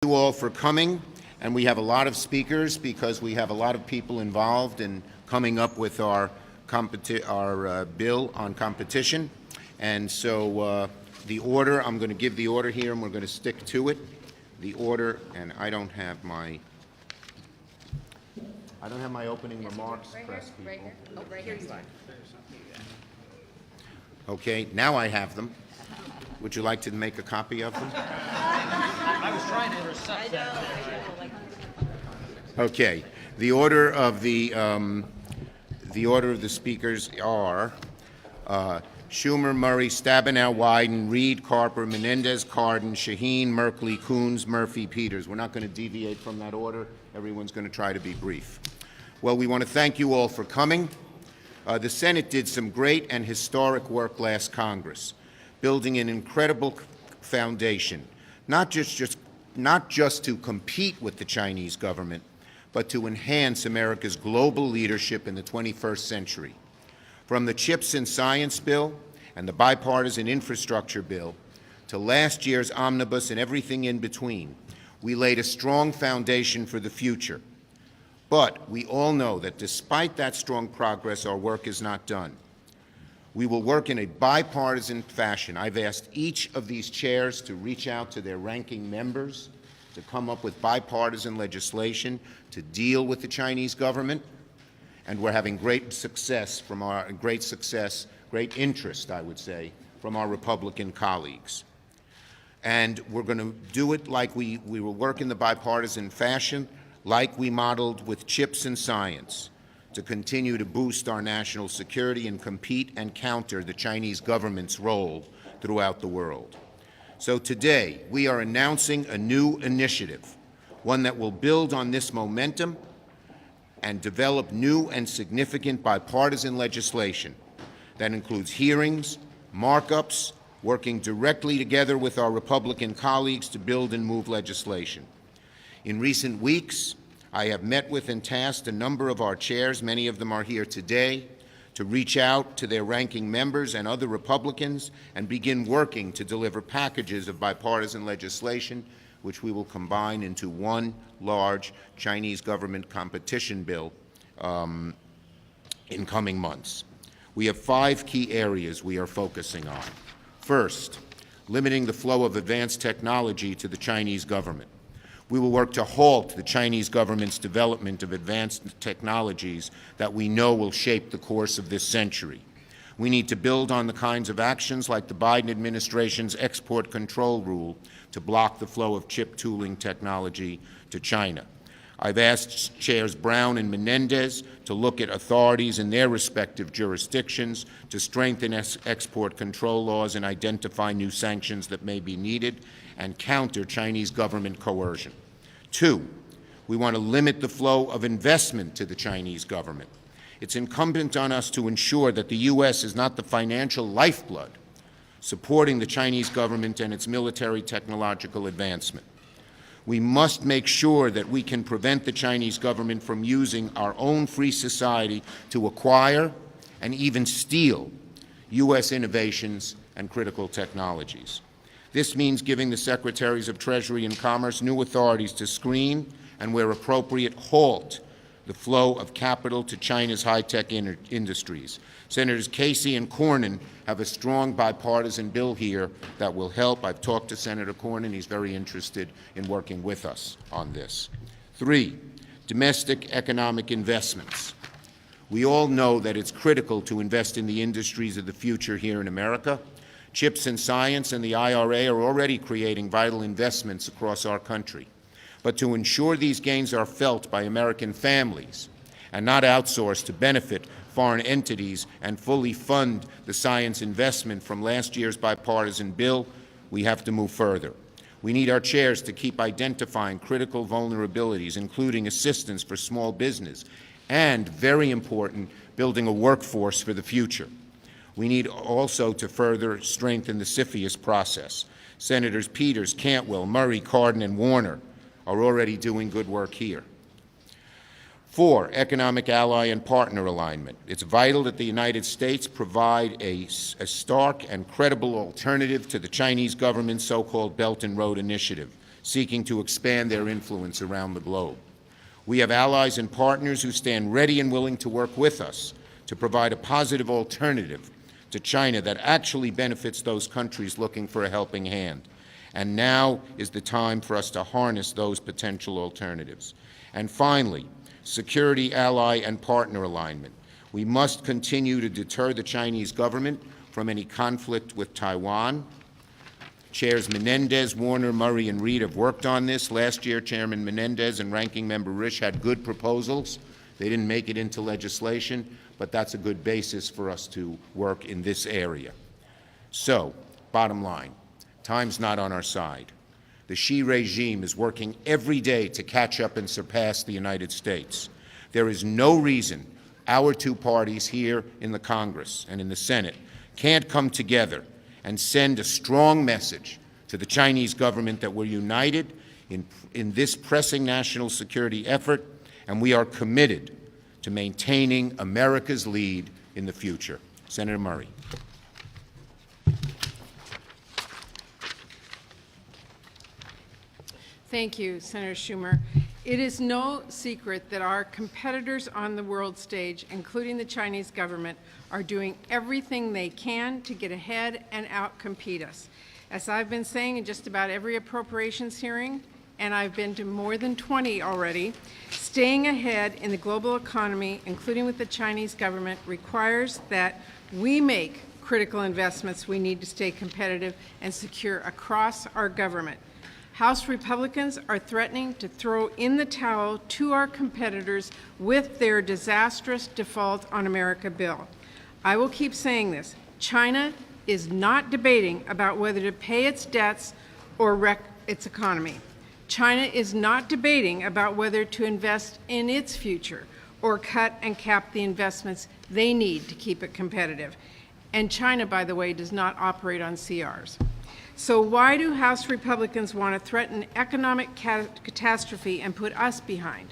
you all for coming, and we have a lot of speakers because we have a lot of people involved in coming up with our bill on competition. And so the order, I'm going to give the order here and we're going to stick to it. The order, and I don't have my opening remarks, press people. Right here you are. Okay, now I have them. Would you like to make a copy of them? I was trying to intercept that. Okay. The order of the speakers are Schumer, Murray, Stabenow, Wyden, Reed, Carper, Menendez, Cardin, Shaheen, Merkley, Coons, Murphy, Peters. We're not going to deviate from that order. Everyone's going to try to be brief. Well, we want to thank you all for coming. The Senate did some great and historic work last Congress, building an incredible foundation, not just to compete with the Chinese government, but to enhance America's global leadership in the 21st century. From the CHIPS and Science Bill and the Bipartisan Infrastructure Bill to last year's omnibus and everything in between, we laid a strong foundation for the future. But we all know that despite that strong progress, our work is not done. We will work in a bipartisan fashion. I've asked each of these chairs to reach out to their ranking members to come up with bipartisan legislation to deal with the Chinese government, and we're having great interest, I would say, from our Republican colleagues. And we're going to do it like we will work in the bipartisan fashion, like we modeled with CHIPS and Science, to continue to boost our national security and compete and counter the Chinese government's role throughout the world. So today, we are announcing a new initiative, one that will build on this momentum and develop new and significant bipartisan legislation that includes hearings, markups, working directly together with our Republican colleagues to build and move legislation. In recent weeks, I have met with and tasked a number of our chairs, many of them are here today, to reach out to their ranking members and other Republicans and begin working to deliver packages of bipartisan legislation, which we will combine into one large Chinese government competition bill in coming months. We have 5 key areas we are focusing on. First, limiting the flow of advanced technology to the Chinese government. We will work to halt the Chinese government's development of advanced technologies that we know will shape the course of this century. We need to build on the kinds of actions like the Biden administration's export control rule to block the flow of chip tooling technology to China. I've asked Chairs Brown and Menendez to look at authorities in their respective jurisdictions to strengthen export control laws and identify new sanctions that may be needed and counter Chinese government coercion. 2, we want to limit the flow of investment to the Chinese government. It's incumbent on us to ensure that the U.S. is not the financial lifeblood supporting the Chinese government and its military technological advancement. We must make sure that we can prevent the Chinese government from using our own free society to acquire and even steal U.S. innovations and critical technologies. This means giving the Secretaries of Treasury and Commerce new authorities to screen and, where appropriate, halt the flow of capital to China's high-tech industries. Senators Casey and Cornyn have a strong bipartisan bill here that will help. I've talked to Senator Cornyn. He's very interested in working with us on this. 3, domestic economic investments. We all know that it's critical to invest in the industries of the future here in America. CHIPS and Science and the IRA are already creating vital investments across our country. But to ensure these gains are felt by American families and not outsourced to benefit foreign entities and fully fund the science investment from last year's bipartisan bill, we have to move further. We need our chairs to keep identifying critical vulnerabilities, including assistance for small business, and, very important, building a workforce for the future. We need also to further strengthen the CFIUS process. Senators Peters, Cantwell, Murray, Cardin, and Warner are already doing good work here. 4, economic ally and partner alignment. It's vital that the United States provide a stark and credible alternative to the Chinese government's so-called Belt and Road Initiative, seeking to expand their influence around the globe. We have allies and partners who stand ready and willing to work with us to provide a positive alternative to China that actually benefits those countries looking for a helping hand. And now is the time for us to harness those potential alternatives. And finally, security, ally, and partner alignment. We must continue to deter the Chinese government from any conflict with Taiwan. Chairs Menendez, Warner, Murray, and Reid have worked on this. Last year, Chairman Menendez and Ranking Member Risch had good proposals. They didn't make it into legislation, but that's a good basis for us to work in this area. So, bottom line, time's not on our side. The Xi regime is working every day to catch up and surpass the United States. There is no reason our two parties here in the Congress and in the Senate can't come together and send a strong message to the Chinese government that we're united in this pressing national security effort, and we are committed to maintaining America's lead in the future. Senator Murray. Thank you, Senator Schumer. It is no secret that our competitors on the world stage, including the Chinese government, are doing everything they can to get ahead and outcompete us. As I've been saying in just about every appropriations hearing, and I've been to more than 20 already, staying ahead in the global economy, including with the Chinese government, requires that we make critical investments we need to stay competitive and secure across our government. House Republicans are threatening to throw in the towel to our competitors with their disastrous default on America bill. I will keep saying this. China is not debating about whether to pay its debts or wreck its economy. China is not debating about whether to invest in its future or cut and cap the investments they need to keep it competitive. And China, by the way, does not operate on CRs. So why do House Republicans want to threaten economic catastrophe and put us behind?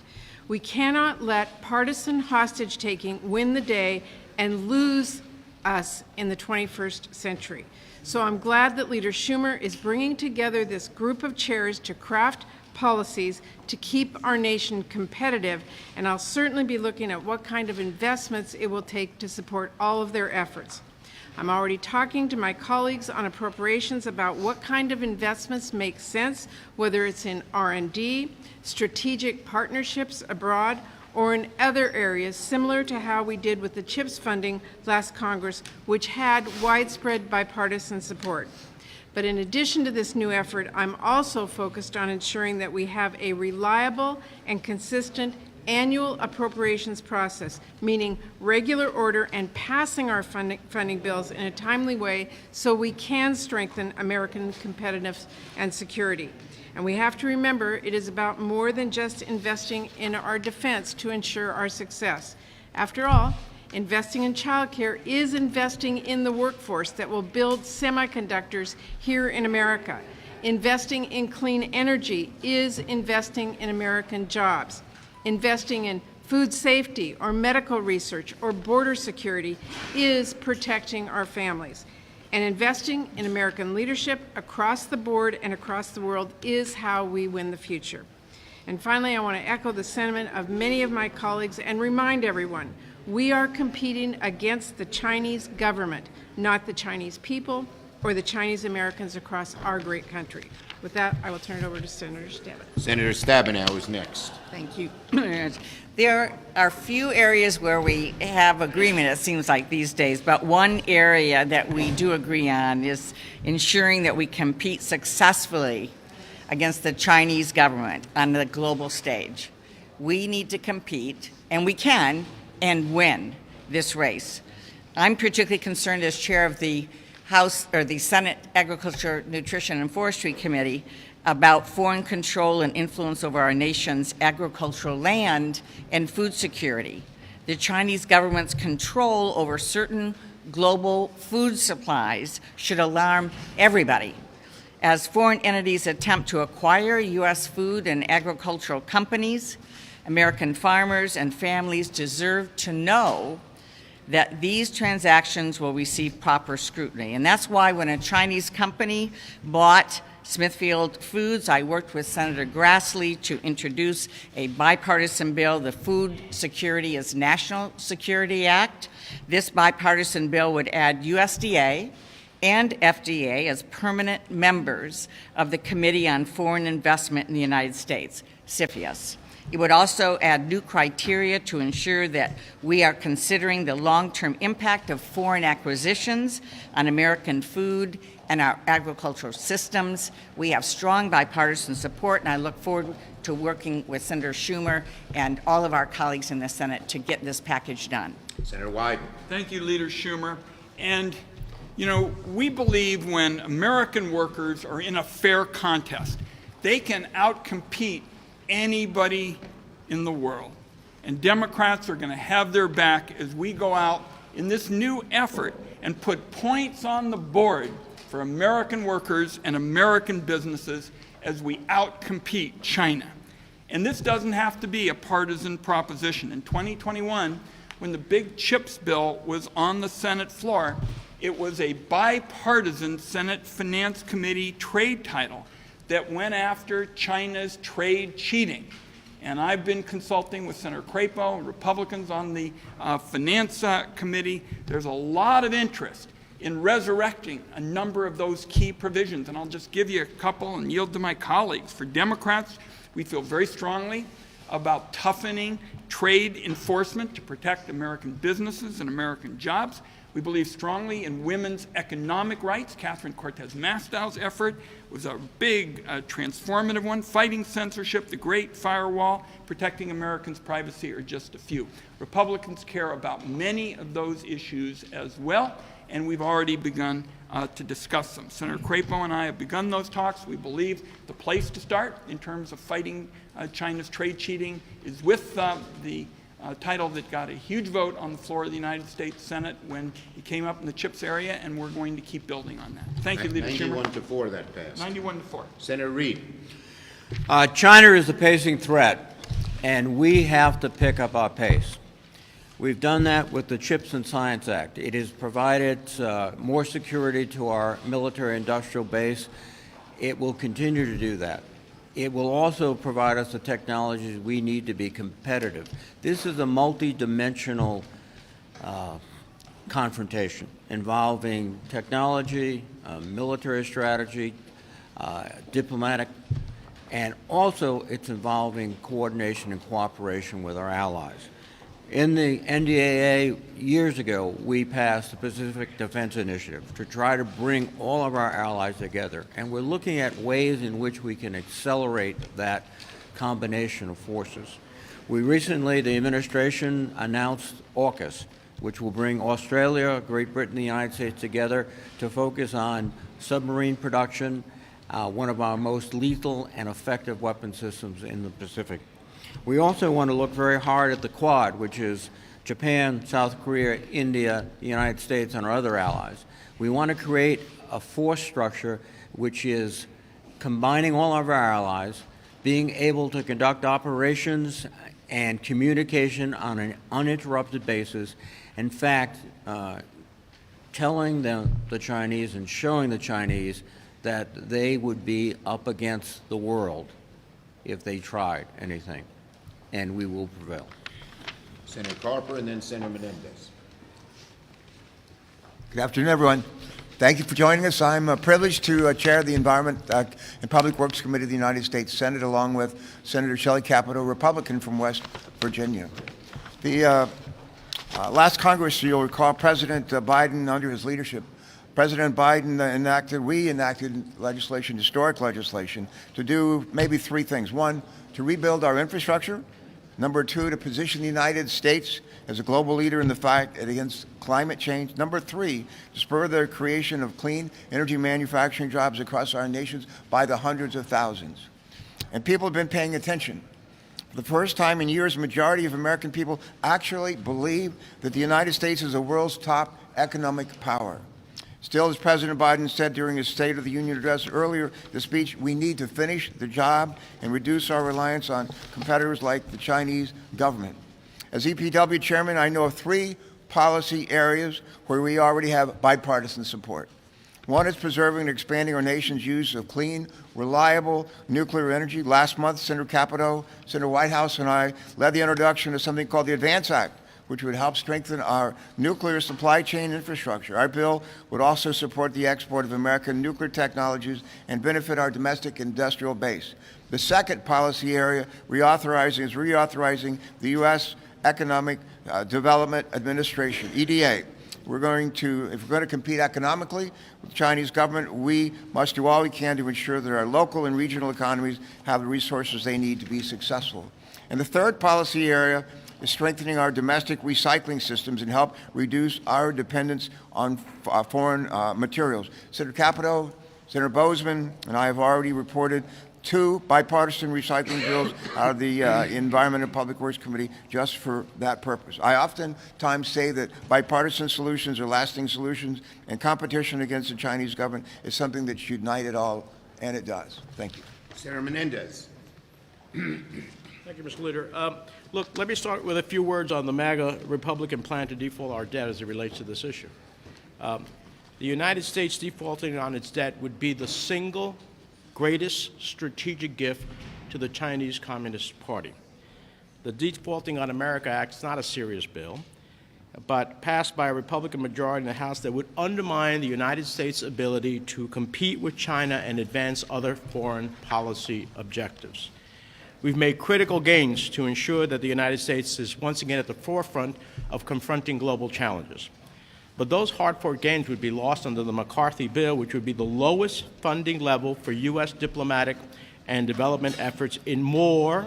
We cannot let partisan hostage-taking win the day and lose us in the 21st century. So I'm glad that Leader Schumer is bringing together this group of chairs to craft policies to keep our nation competitive, and I'll certainly be looking at what kind of investments it will take to support all of their efforts. I'm already talking to my colleagues on appropriations about what kind of investments make sense, whether it's in R&D, strategic partnerships abroad, or in other areas similar to how we did with the CHIPS funding last Congress, which had widespread bipartisan support. But in addition to this new effort, I'm also focused on ensuring that we have a reliable and consistent annual appropriations process, meaning regular order and passing our funding bills in a timely way so we can strengthen American competitiveness and security. And we have to remember it is about more than just investing in our defense to ensure our success. After all, investing in child care is investing in the workforce that will build semiconductors here in America. Investing in clean energy is investing in American jobs. Investing in food safety or medical research or border security is protecting our families. And investing in American leadership across the board and across the world is how we win the future. And finally, I want to echo the sentiment of many of my colleagues and remind everyone, we are competing against the Chinese government, not the Chinese people or the Chinese Americans across our great country. With that, I will turn it over to Senator Stabenow. Senator Stabenow is next. Thank you. There are few areas where we have agreement, it seems like these days, but one area that we do agree on is ensuring that we compete successfully against the Chinese government on the global stage. We need to compete, and we can, and win this race. I'm particularly concerned as chair of the House or the Senate Agriculture, Nutrition, and Forestry Committee about foreign control and influence over our nation's agricultural land and food security. The Chinese government's control over certain global food supplies should alarm everybody. As foreign entities attempt to acquire U.S. food and agricultural companies, American farmers and families deserve to know that these transactions will receive proper scrutiny. And that's why when a Chinese company bought Smithfield Foods, I worked with Senator Grassley to introduce a bipartisan bill, the Food Security as National Security Act. This bipartisan bill would add USDA and FDA as permanent members of the Committee on Foreign Investment in the United States, CFIUS. It would also add new criteria to ensure that we are considering the long-term impact of foreign acquisitions on American food and our agricultural systems. We have strong bipartisan support, and I look forward to working with Senator Schumer and all of our colleagues in the Senate to get this package done. Senator Wyden. Thank you, Leader Schumer. And, you know, we believe when American workers are in a fair contest, they can outcompete anybody in the world. And Democrats are going to have their back as we go out in this new effort and put points on the board for American workers and American businesses as we outcompete China. And this doesn't have to be a partisan proposition. In 2021, when the big CHIPS bill was on the Senate floor, it was a bipartisan Senate Finance Committee trade title that went after China's trade cheating. And I've been consulting with Senator Crapo and Republicans on the Finance Committee. There's a lot of interest in resurrecting a number of those key provisions. And I'll just give you a couple and yield to my colleagues. For Democrats, we feel very strongly about toughening trade enforcement to protect American businesses and American jobs. We believe strongly in women's economic rights. Catherine Cortez Mastow's effort was a big, transformative one. Fighting censorship, the Great Firewall, protecting Americans' privacy are just a few. Republicans care about many of those issues as well, and we've already begun to discuss them. Senator Crapo and I have begun those talks. We believe the place to start in terms of fighting China's trade cheating is with the title that got a huge vote on the floor of the United States Senate when it came up in the CHIPS area, and we're going to keep building on that. Thank you, Leader Schumer. 91-4 that passed. 91-4. Senator Reid. China is a pacing threat, and we have to pick up our pace. We've done that with the CHIPS and Science Act. It has provided more security to our military-industrial base. It will continue to do that. It will also provide us the technologies we need to be competitive. This is a multi-dimensional confrontation involving technology, military strategy, diplomatic, and also it's involving coordination and cooperation with our allies. In the NDAA, years ago, we passed the Pacific Defense Initiative to try to bring all of our allies together. And we're looking at ways in which we can accelerate that combination of forces. We recently, the administration announced AUKUS, which will bring Australia, Great Britain, and the United States together to focus on submarine production, one of our most lethal and effective weapon systems in the Pacific. We also want to look very hard at the Quad, which is Japan, South Korea, India, the United States, and our other allies. We want to create a force structure which is combining all of our allies, being able to conduct operations and communication on an uninterrupted basis. In fact, telling the Chinese and showing the Chinese that they would be up against the world if they tried anything. And we will prevail. Senator Carper and then Senator Menendez. Good afternoon, everyone. Thank you for joining us. I'm privileged to chair the Environment and Public Works Committee of the United States Senate, along with Senator Shelley Capito, Republican from West Virginia. The last Congress, you'll recall, President Biden, under his leadership, President Biden enacted legislation, historic legislation, to do maybe three things. One, to rebuild our infrastructure. Number two, to position the United States as a global leader in the fight against climate change. Number three, to spur the creation of clean energy manufacturing jobs across our nations by the hundreds of thousands. And people have been paying attention. For the first time in years, a majority of American people actually believe that the United States is the world's top economic power. Still, as President Biden said during his State of the Union address earlier this speech, we need to finish the job and reduce our reliance on competitors like the Chinese government. As EPW chairman, I know of three policy areas where we already have bipartisan support. One is preserving and expanding our nation's use of clean, reliable nuclear energy. Last month, Senator Capito, Senator Whitehouse, and I led the introduction of something called the ADVANCE Act, which would help strengthen our nuclear supply chain infrastructure. Our bill would also support the export of American nuclear technologies and benefit our domestic industrial base. The second policy area is reauthorizing the U.S. Economic Development Administration, EDA. If we're going to compete economically with the Chinese government, we must do all we can to ensure that our local and regional economies have the resources they need to be successful. And the third policy area is strengthening our domestic recycling systems and help reduce our dependence on foreign materials. Senator Capito, Senator Bozeman, and I have already reported 2 bipartisan recycling bills out of the Environment and Public Works Committee just for that purpose. I oftentimes say that bipartisan solutions are lasting solutions, and competition against the Chinese government is something that should unite it all, and it does. Thank you. Senator Menendez. Thank you, Mr. Leader. Look, let me start with a few words on the MAGA Republican plan to default our debt as it relates to this issue. The United States defaulting on its debt would be the single greatest strategic gift to the Chinese Communist Party. The Defaulting on America Act is not a serious bill, but passed by a Republican majority in the House that would undermine the United States' ability to compete with China and advance other foreign policy objectives. We've made critical gains to ensure that the United States is once again at the forefront of confronting global challenges. But those hard-fought gains would be lost under the McCarthy bill, which would be the lowest funding level for U.S. diplomatic and development efforts in more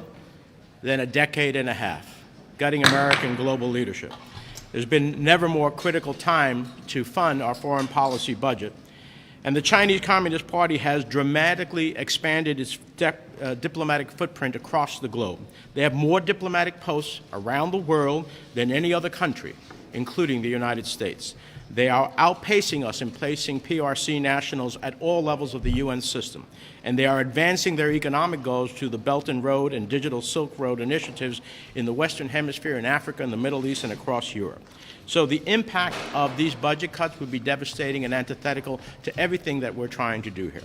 than a decade and a half, gutting American global leadership. There's been never more critical time to fund our foreign policy budget. And the Chinese Communist Party has dramatically expanded its diplomatic footprint across the globe. They have more diplomatic posts around the world than any other country, including the United States. They are outpacing us in placing PRC nationals at all levels of the UN system, and they are advancing their economic goals through the Belt and Road and Digital Silk Road initiatives in the Western Hemisphere, in Africa, in the Middle East, and across Europe. So the impact of these budget cuts would be devastating and antithetical to everything that we're trying to do here.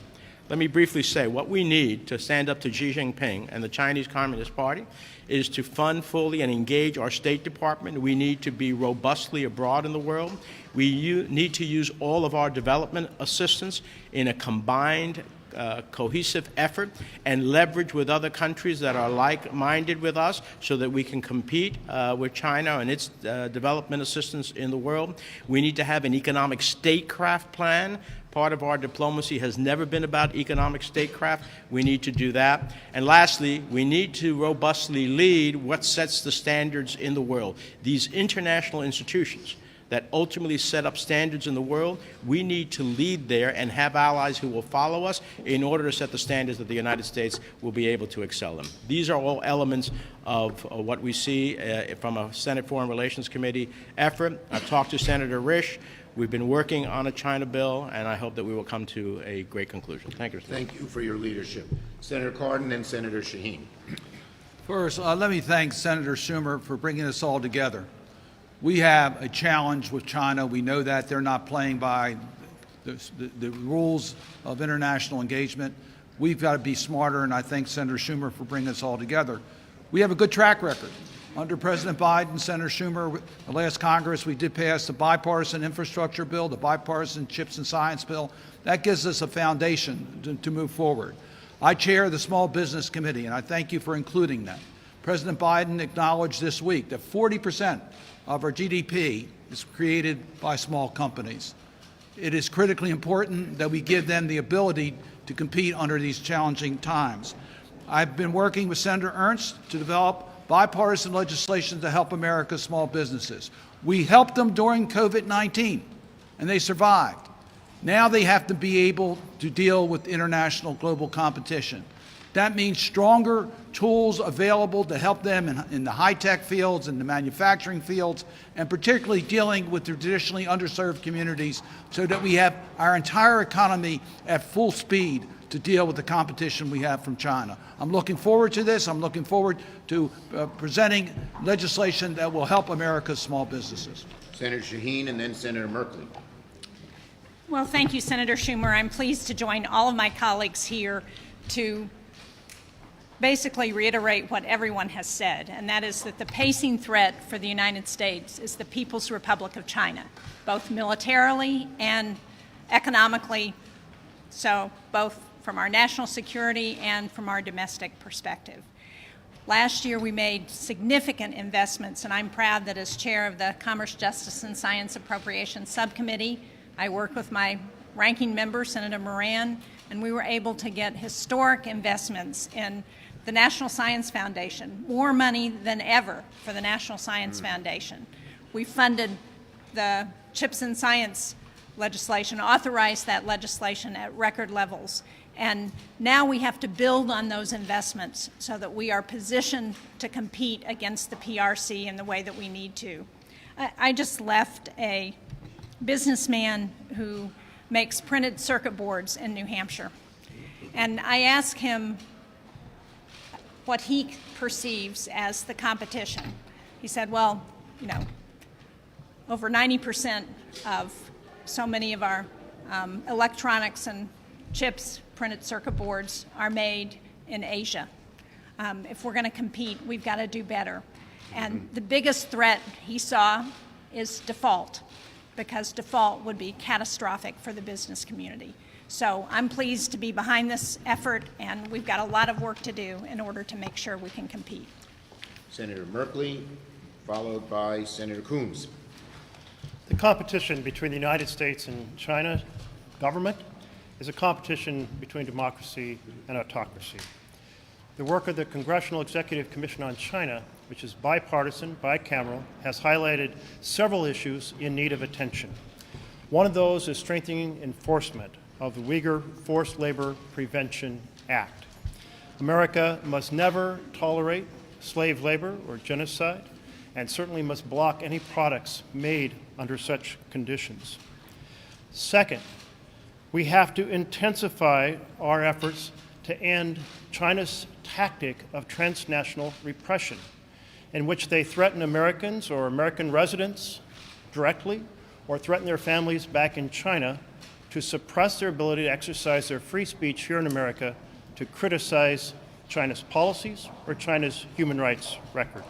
Let me briefly say what we need to stand up to Xi Jinping and the Chinese Communist Party is to fund fully and engage our State Department. We need to be robustly abroad in the world. We need to use all of our development assistance in a combined, cohesive effort and leverage with other countries that are like-minded with us so that we can compete with China and its development assistance in the world. We need to have an economic statecraft plan. Part of our diplomacy has never been about economic statecraft. We need to do that. And lastly, we need to robustly lead what sets the standards in the world. These international institutions that ultimately set up standards in the world, we need to lead there and have allies who will follow us in order to set the standards that the United States will be able to excel in. These are all elements of what we see from a Senate Foreign Relations Committee effort. I've talked to Senator Risch. We've been working on a China bill, and I hope that we will come to a great conclusion. Thank you, Mr. Thank you for your leadership. Senator Cardin and Senator Shaheen. First, let me thank Senator Schumer for bringing us all together. We have a challenge with China. We know that they're not playing by the rules of international engagement. We've got to be smarter, and I thank Senator Schumer for bringing us all together. We have a good track record. Under President Biden, Senator Schumer, the last Congress, we did pass the bipartisan infrastructure bill, the bipartisan chips and science bill. That gives us a foundation to move forward. I chair the Small Business Committee, and I thank you for including that. President Biden acknowledged this week that 40% of our GDP is created by small companies. It is critically important that we give them the ability to compete under these challenging times. I've been working with Senator Ernst to develop bipartisan legislation to help America's small businesses. We helped them during COVID-19, and they survived. Now they have to be able to deal with international global competition. That means stronger tools available to help them in the high-tech fields and the manufacturing fields, and particularly dealing with the traditionally underserved communities so that we have our entire economy at full speed to deal with the competition we have from China. I'm looking forward to this. I'm looking forward to presenting legislation that will help America's small businesses. Senator Shaheen and then Senator Merkley. Well, thank you, Senator Schumer. I'm pleased to join all of my colleagues here to basically reiterate what everyone has said, and that is that the pacing threat for the United States is the People's Republic of China, both militarily and economically, so both from our national security and from our domestic perspective. Last year, we made significant investments, and I'm proud that as chair of the Commerce, Justice, and Science Appropriations Subcommittee, I worked with my ranking member, Senator Moran, and we were able to get historic investments in the National Science Foundation, more money than ever for the National Science Foundation. We funded the CHIPS and Science legislation, authorized that legislation at record levels. And now we have to build on those investments so that we are positioned to compete against the PRC in the way that we need to. I just left a businessman who makes printed circuit boards in New Hampshire. And I asked him what he perceives as the competition. He said, well, you know, over 90% of so many of our electronics and chips, printed circuit boards, are made in Asia. If we're going to compete, we've got to do better. And the biggest threat he saw is default, because default would be catastrophic for the business community. So I'm pleased to be behind this effort, and we've got a lot of work to do in order to make sure we can compete. Senator Merkley, followed by Senator Coons. The competition between the United States and China government is a competition between democracy and autocracy. The work of the Congressional Executive Commission on China, which is bipartisan, bicameral, has highlighted several issues in need of attention. One of those is strengthening enforcement of the Uyghur Forced Labor Prevention Act. America must never tolerate slave labor or genocide, and certainly must block any products made under such conditions. Second, we have to intensify our efforts to end China's tactic of transnational repression, in which they threaten Americans or American residents directly, or threaten their families back in China, to suppress their ability to exercise their free speech here in America, to criticize China's policies or China's human rights record.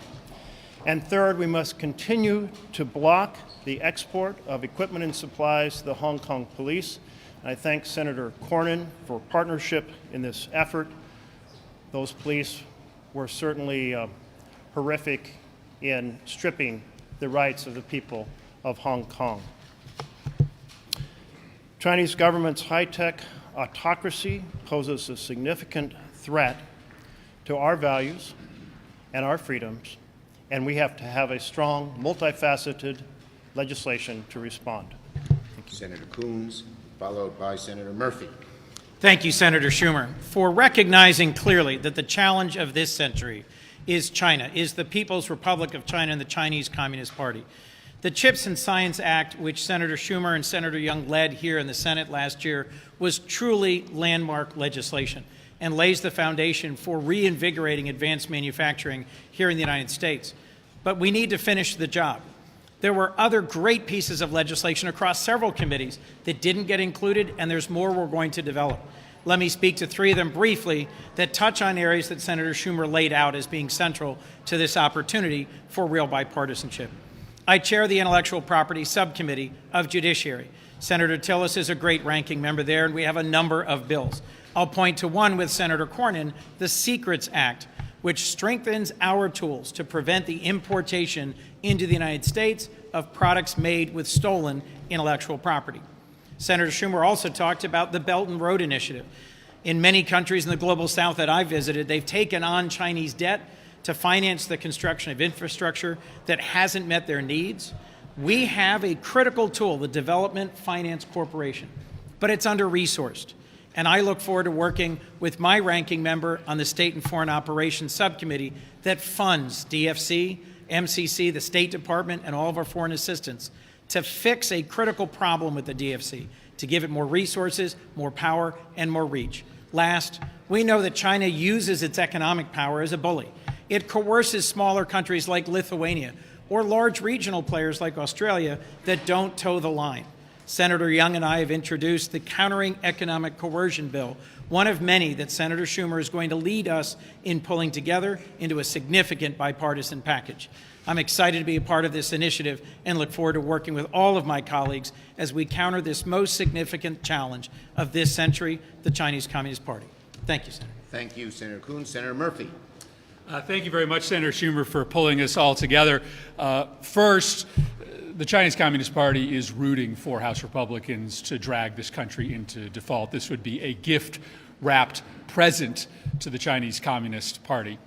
And third, we must continue to block the export of equipment and supplies to the Hong Kong police. And I thank Senator Cornyn for partnership in this effort. Those police were certainly horrific in stripping the rights of the people of Hong Kong. Chinese government's high-tech autocracy poses a significant threat to our values and our freedoms, and we have to have a strong, multifaceted legislation to respond. Senator Coons, followed by Senator Murphy. Thank you, Senator Schumer, for recognizing clearly that the challenge of this century is China, is the People's Republic of China and the Chinese Communist Party. The CHIPS and Science Act, which Senator Schumer and Senator Young led here in the Senate last year, was truly landmark legislation and lays the foundation for reinvigorating advanced manufacturing here in the United States. But we need to finish the job. There were other great pieces of legislation across several committees that didn't get included, and there's more we're going to develop. Let me speak to three of them briefly that touch on areas that Senator Schumer laid out as being central to this opportunity for real bipartisanship. I chair the Intellectual Property Subcommittee of Judiciary. Senator Tillis is a great ranking member there, and we have a number of bills. I'll point to one with Senator Cornyn, the Secrets Act, which strengthens our tools to prevent the importation into the United States of products made with stolen intellectual property. Senator Schumer also talked about the Belt and Road Initiative. In many countries in the global south that I visited, they've taken on Chinese debt to finance the construction of infrastructure that hasn't met their needs. We have a critical tool, the Development Finance Corporation, but it's under-resourced. And I look forward to working with my ranking member on the State and Foreign Operations Subcommittee that funds DFC, MCC, the State Department, and all of our foreign assistance to fix a critical problem with the DFC, to give it more resources, more power, and more reach. Last, we know that China uses its economic power as a bully. It coerces smaller countries like Lithuania or large regional players like Australia that don't toe the line. Senator Young and I have introduced the Countering Economic Coercion Bill, one of many that Senator Schumer is going to lead us in pulling together into a significant bipartisan package. I'm excited to be a part of this initiative and look forward to working with all of my colleagues as we counter this most significant challenge of this century, the Chinese Communist Party. Thank you, Senator. Thank you, Senator Kuhn. Senator Murphy. Thank you very much, Senator Schumer, for pulling us all together. First, the Chinese Communist Party is rooting for House Republicans to drag this country into default. This would be a gift-wrapped present to the Chinese Communist Party.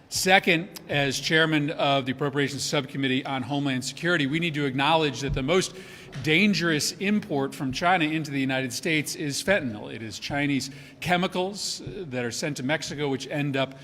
Second, as chairman of the Appropriations Subcommittee on Homeland Security, we need to acknowledge that the most dangerous import from China into the United States is fentanyl. It is Chinese chemicals that are sent to Mexico, which end up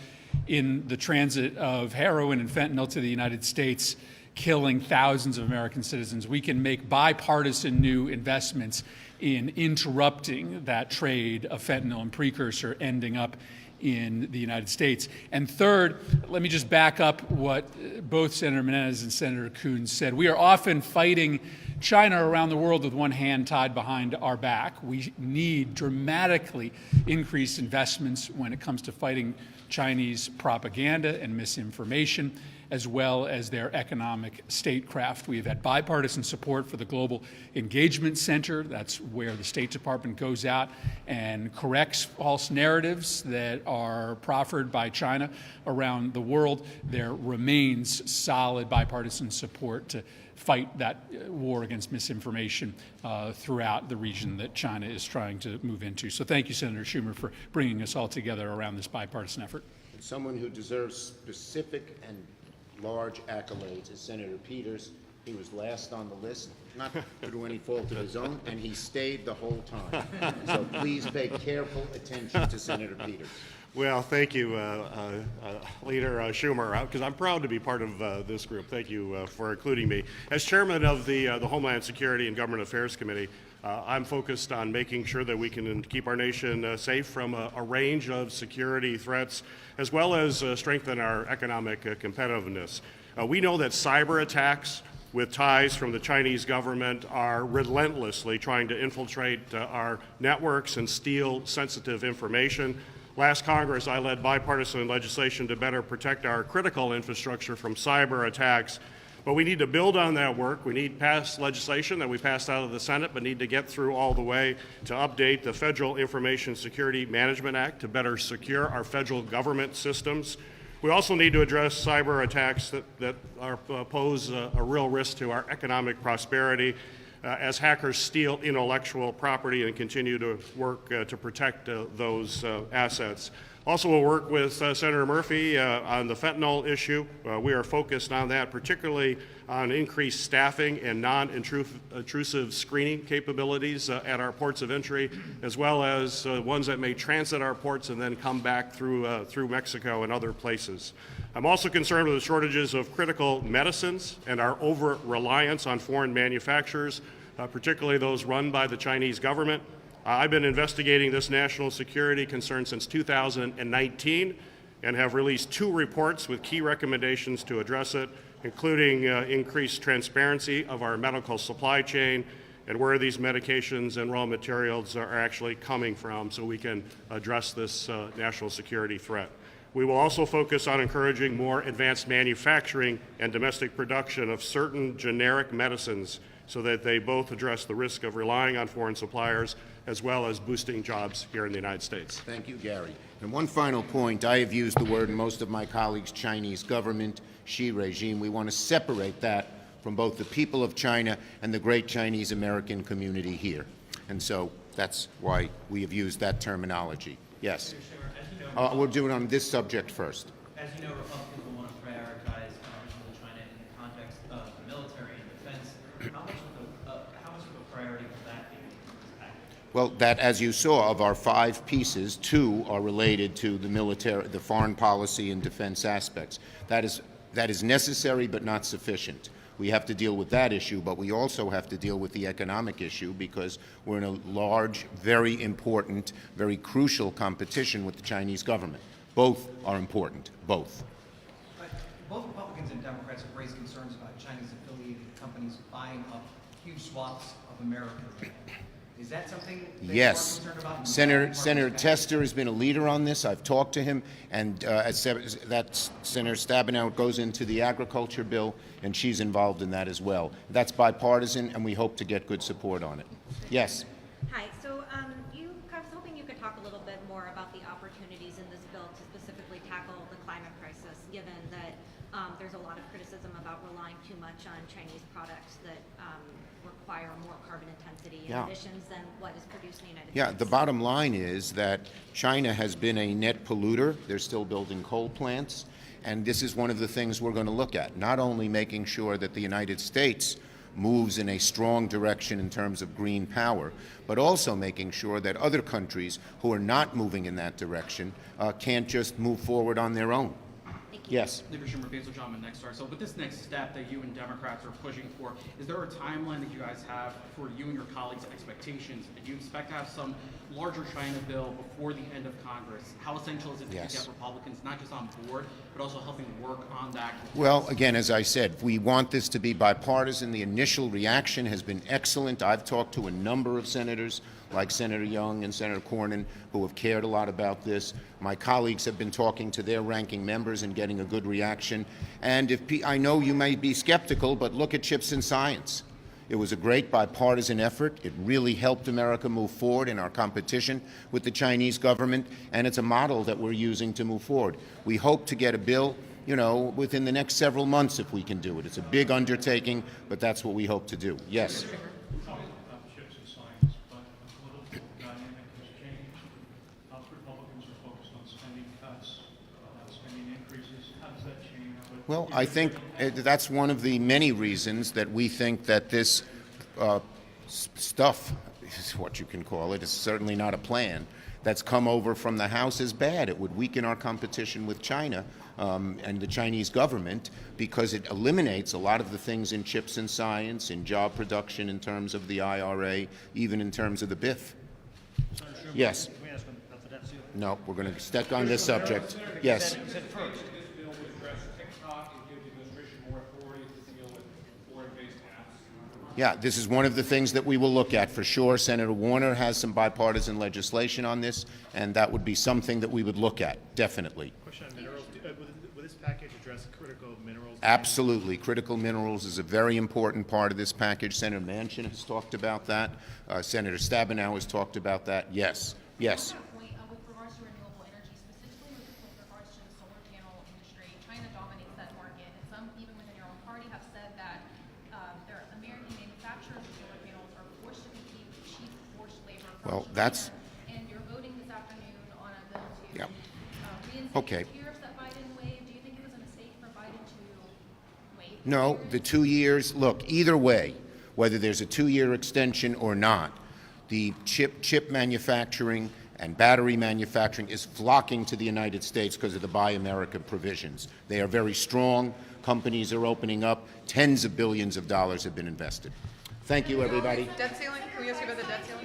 in the transit of heroin and fentanyl to the United States, killing thousands of American citizens. We can make bipartisan new investments in interrupting that trade of fentanyl and precursor ending up in the United States. And third, let me just back up what both Senator Menendez and Senator Kuhn said. We are often fighting China around the world with one hand tied behind our back. We need dramatically increased investments when it comes to fighting Chinese propaganda and misinformation, as well as their economic statecraft. We have had bipartisan support for the Global Engagement Center. That's where the State Department goes out and corrects false narratives that are proffered by China around the world. There remains solid bipartisan support to fight that war against misinformation throughout the region that China is trying to move into. So thank you, Senator Schumer, for bringing us all together around this bipartisan effort. Someone who deserves specific and large accolades is Senator Peters. He was last on the list, not through any fault of his own, and he stayed the whole time. So please pay careful attention to Senator Peters. Well, thank you, Leader Schumer, because I'm proud to be part of this group. Thank you for including me. As chairman of the Homeland Security and Government Affairs Committee, I'm focused on making sure that we can keep our nation safe from a range of security threats, as well as strengthen our economic competitiveness. We know that cyber attacks with ties from the Chinese government are relentlessly trying to infiltrate our networks and steal sensitive information. Last Congress, I led bipartisan legislation to better protect our critical infrastructure from cyber attacks. But we need to build on that work. We need passed legislation that we passed out of the Senate, but need to get through all the way to update the Federal Information Security Management Act to better secure our federal government systems. We also need to address cyber attacks that pose a real risk to our economic prosperity as hackers steal intellectual property and continue to work to protect those assets. Also, we'll work with Senator Murphy on the fentanyl issue. We are focused on that, particularly on increased staffing and non-intrusive screening capabilities at our ports of entry, as well as ones that may transit our ports and then come back through Mexico and other places. I'm also concerned with the shortages of critical medicines and our over-reliance on foreign manufacturers, particularly those run by the Chinese government. I've been investigating this national security concern since 2019 and have released 2 reports with key recommendations to address it, including increased transparency of our medical supply chain and where these medications and raw materials are actually coming from so we can address this national security threat. We will also focus on encouraging more advanced manufacturing and domestic production of certain generic medicines so that they both address the risk of relying on foreign suppliers as well as boosting jobs here in the United States. Thank you, Gary. And one final point, I have used the word, and most of my colleagues, Chinese government, Xi regime. We want to separate that from both the people of China and the great Chinese American community here. And so that's why we have used that terminology. Yes. We'll do it on this subject first. As you know, Republicans will want to prioritize competition with China in the context of the military and defense. How much of a priority will that be in this package? Well, that, as you saw, of our 5 pieces, 2 are related to the military, the foreign policy and defense aspects. That is necessary but not sufficient. We have to deal with that issue, but we also have to deal with the economic issue because we're in a large, very important, very crucial competition with the Chinese government. Both are important, both. Both Republicans and Democrats have raised concerns about China's affiliated companies buying up huge swaths of America. Is that something that Yes. you are concerned about? Senator Tester has been a leader on this. I've talked to him, and that Senator Stabenow goes into the agriculture bill, and she's involved in that as well. That's bipartisan, and we hope to get good support on it. Yes. Hi. So I was hoping you could talk a little bit more about the opportunities in this bill to specifically tackle the climate crisis, given that there's a lot of criticism about relying too much on Chinese products that require more carbon intensity and emissions than what is produced in the United States. Yeah, the bottom line is that China has been a net polluter. They're still building coal plants. And this is one of the things we're going to look at, not only making sure that the United States moves in a strong direction in terms of green power, but also making sure that other countries who are not moving in that direction can't just move forward on their own. Yes. Leader Schumer, Basil John, next star. So with this next step that you and Democrats are pushing for, is there a timeline that you guys have for you and your colleagues' expectations? Do you expect to have some larger China bill before the end of Congress? How essential is it to get Republicans not just on board, but also helping work on that? Well, again, as I said, we want this to be bipartisan. The initial reaction has been excellent. I've talked to a number of senators, like Senator Young and Senator Cornyn, who have cared a lot about this. My colleagues have been talking to their ranking members and getting a good reaction. And I know you may be skeptical, but look at Chips and Science. It was a great bipartisan effort. It really helped America move forward in our competition with the Chinese government, and it's a model that we're using to move forward. We hope to get a bill, within the next several months if we can do it. It's a big undertaking, but that's what we hope to do. Yes. Well, I think that's one of the many reasons that we think that this stuff, is what you can call it, is certainly not a plan, that's come over from the House is bad. It would weaken our competition with China and the Chinese government because it eliminates a lot of the things in Chips and Science, in job production, in terms of the IRA, even in terms of the BIF. Yes. Can we ask about the debt ceiling? No, we're going to stick on this subject. Yes. Yeah, this is one of the things that we will look at for sure. Senator Warner has some bipartisan legislation on this, and that would be something that we would look at, definitely. Question on minerals. Will this package address critical minerals? Absolutely. Critical minerals is a very important part of this package. Senator Manchin has talked about that. Senator Stabenow has talked about that. Yes. Yes. With regards to renewable energy, specifically with regards to the solar panel industry, China dominates that market, and some, even within your own party, have said that their American manufacturers of solar panels are forced to compete with cheap forced labor from China. And you're voting this afternoon on a bill to reinstate tariffs that Biden waived. Do you think it was a mistake for Biden to waive? No, the 2 years, look, either way, whether there's a 2-year extension or not, the chip manufacturing and battery manufacturing is flocking to the United States because of the Buy America provisions. They are very strong. Companies are opening up. Tens of billions of dollars have been invested. Thank you, everybody. Debt ceiling? Can we ask you about the debt ceiling?